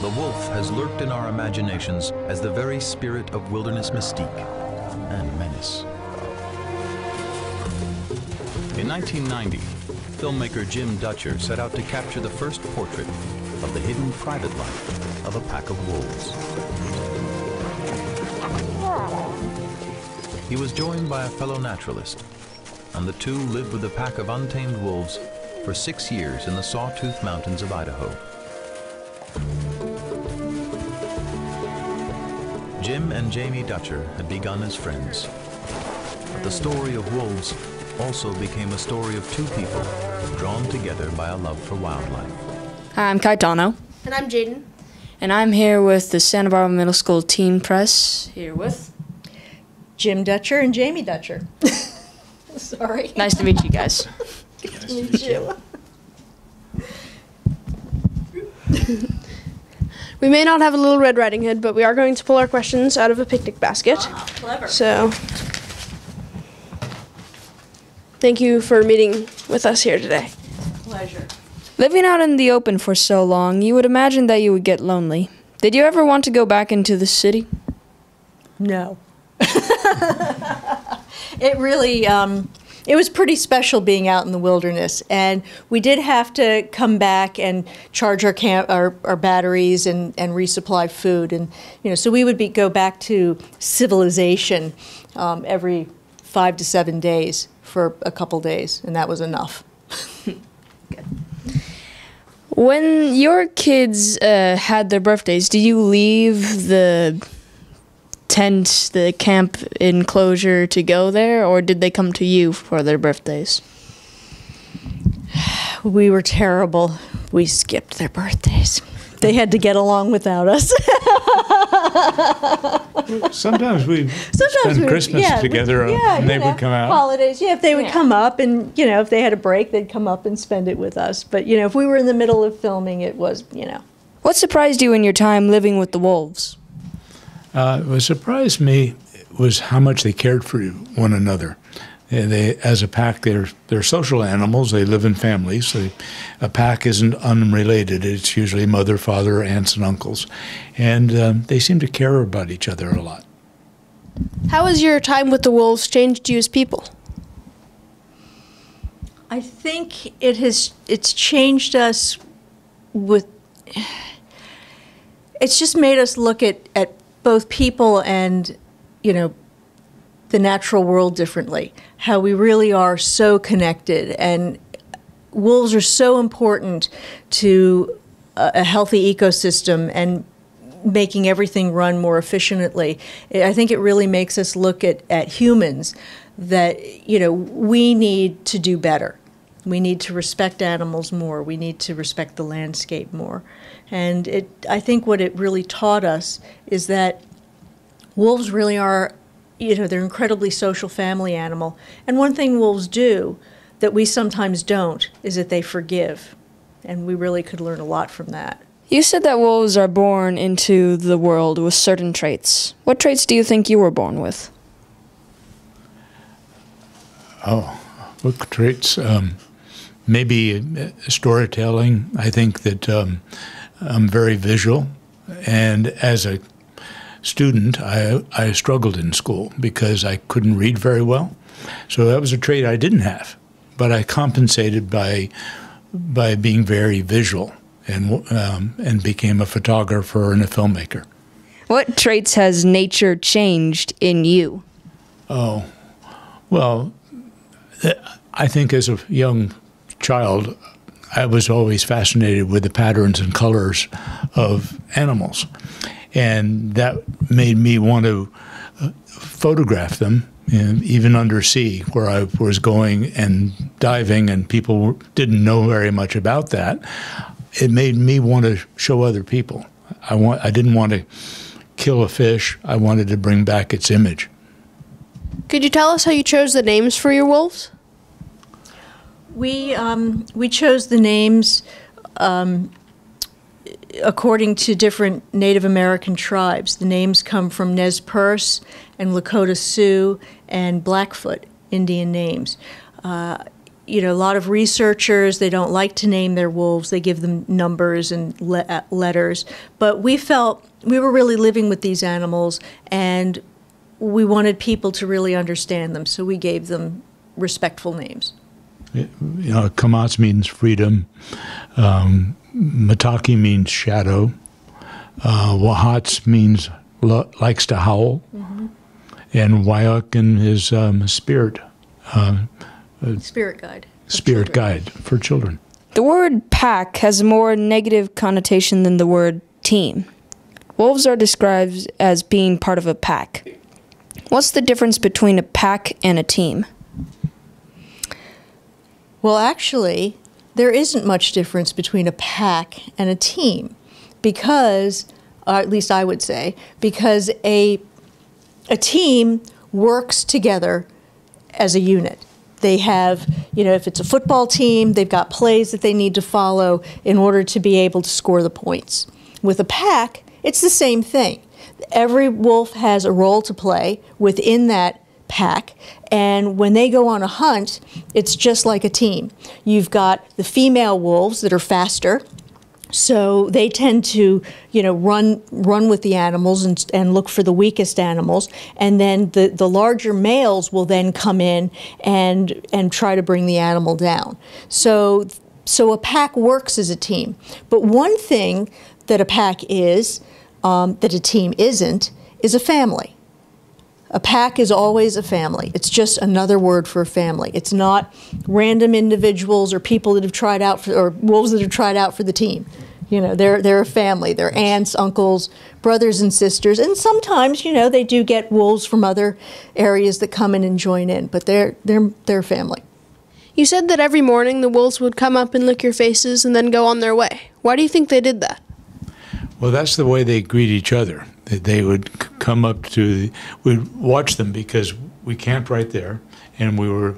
The wolf has lurked in our imaginations as the very spirit of wilderness mystique and menace. In 1990, filmmaker Jim Dutcher set out to capture the first portrait of the hidden private life of a pack of wolves. He was joined by a fellow naturalist, and the two lived with a pack of untamed wolves for 6 years in the Sawtooth Mountains of Idaho. Jim and Jamie Dutcher had begun as friends, but the story of wolves also became a story of two people drawn together by a love for wildlife. Hi, I'm Caetano. And I'm Jayden. And I'm here with the Santa Barbara Middle School Teen Press, here with Jim Dutcher and Jamie Dutcher. Sorry. Nice to meet you guys. Good to meet you. We may not have a Little Red Riding Hood, but we are going to pull our questions out of a picnic basket. Ah, clever. So, thank you for meeting with us here today. Pleasure. Living out in the open for so long, you would imagine that you would get lonely. Did you ever want to go back into the city? No. It really, it was pretty special being out in the wilderness, and we did have to come back and charge our batteries and resupply food, and so we would go back to civilization every 5 to 7 days for a couple days, and that was enough. Good. When your kids had their birthdays, did you leave the tent, the camp enclosure to go there, or did they come to you for their birthdays? We were terrible. We skipped their birthdays. They had to get along without us. Sometimes we spend Christmas together, and they would come out. Holidays, if they would come up, and if they had a break, they'd come up and spend it with us. But if we were in the middle of filming, it was What surprised you in your time living with the wolves? What surprised me was how much they cared for one another. They, as a pack, they're social animals. They live in families. A pack isn't unrelated. It's usually mother, father, aunts, and uncles. And they seem to care about each other a lot. How has your time with the wolves changed you as people? I think it's changed us with, it's just made us look at both people and, the natural world differently, how we really are so connected, and wolves are so important to a healthy ecosystem and making everything run more efficiently. I think it really makes us look at humans that, we need to do better. We need to respect animals more. We need to respect the landscape more. And I think what it really taught us is that wolves really are, they're an incredibly social family animal. And one thing wolves do that we sometimes don't is that they forgive. And we really could learn a lot from that. You said that wolves are born into the world with certain traits. What traits do you think you were born with? Oh, what traits? Maybe storytelling. I think that I'm very visual. And as a student, I struggled in school because I couldn't read very well. So that was a trait I didn't have. But I compensated by being very visual and became a photographer and a filmmaker. What traits has nature changed in you? Oh, well, I think as a young child, I was always fascinated with the patterns and colors of animals. And that made me want to photograph them, even undersea, where I was going and diving, and people didn't know very much about that. It made me want to show other people. I didn't want to kill a fish. I wanted to bring back its image. Could you tell us how you chose the names for your wolves? We chose the names according to different Native American tribes. The names come from Nez Perce and Lakota Sioux and Blackfoot Indian names. a lot of researchers, they don't like to name their wolves. They give them numbers and letters. But we felt we were really living with these animals, and we wanted people to really understand them, so we gave them respectful names. Kamatz means freedom. Mataki means shadow. Wahatz means likes to howl. Mm-hmm. And Wyakin is spirit. Spirit guide. Spirit guide for children. The word pack has a more negative connotation than the word team. Wolves are described as being part of a pack. What's the difference between a pack and a team? Well, actually, there isn't much difference between a pack and a team because, at least I would say, because a team works together as a unit. They have, if it's a football team, they've got plays that they need to follow in order to be able to score the points. With a pack, it's the same thing. Every wolf has a role to play within that pack, and when they go on a hunt, it's just like a team. You've got the female wolves that are faster, so they tend to, run with the animals and look for the weakest animals, and then the larger males will then come in and try to bring the animal down. So a pack works as a team. But one thing that a pack is, that a team isn't, is a family. A pack is always a family. It's just another word for a family. It's not random individuals or people that have tried out for, or wolves that have tried out for the team. They're a family. They're aunts, uncles, brothers and sisters, and sometimes, they do get wolves from other areas that come in and join in, but they're a family. You said that every morning the wolves would come up and lick your faces and then go on their way. Why do you think they did that? Well, that's the way they greet each other. They would come up we'd watch them because we camped right there, and we were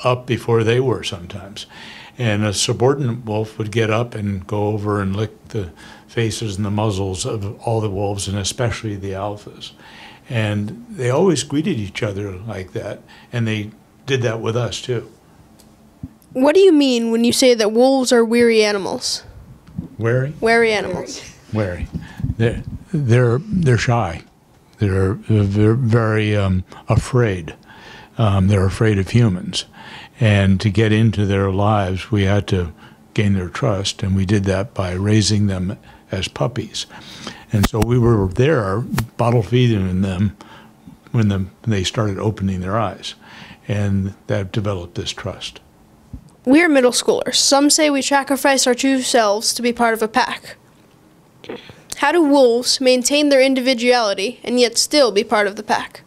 up before they were sometimes. And a subordinate wolf would get up and go over and lick the faces and the muzzles of all the wolves, and especially the alphas. And they always greeted each other like that, and they did that with us too. What do you mean when you say that wolves are weary animals? Wary? Wary animals. Wary. They're shy. They're very afraid. They're afraid of humans. And to get into their lives, we had to gain their trust, and we did that by raising them as puppies. And so we were there bottle feeding them when they started opening their eyes, and that developed this trust. We're middle schoolers. Some say we sacrifice our true selves to be part of a pack. How do wolves maintain their individuality and yet still be part of the pack?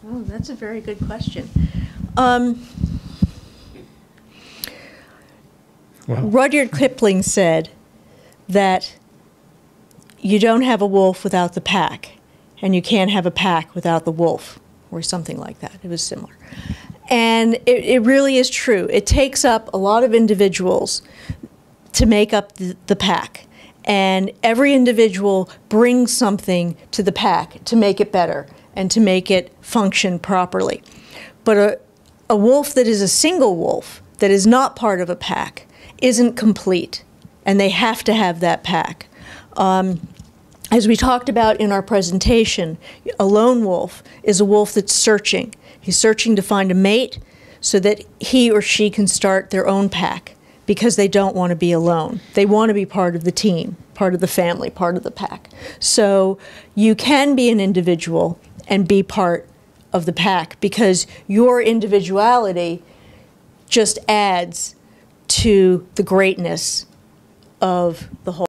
Oh, that's a very good question. Rudyard Kipling said that you don't have a wolf without the pack, and you can't have a pack without the wolf, or something like that. It was similar. And it really is true. It takes up a lot of individuals to make up the pack. And every individual brings something to the pack to make it better and to make it function properly. But a wolf that is a single wolf, that is not part of a pack, isn't complete, and they have to have that pack. As we talked about in our presentation, a lone wolf is a wolf that's searching. He's searching to find a mate so that he or she can start their own pack, because they don't want to be alone. They want to be part of the team, part of the family, part of the pack. So you can be an individual and be part of the pack, because your individuality just adds to the greatness of the whole.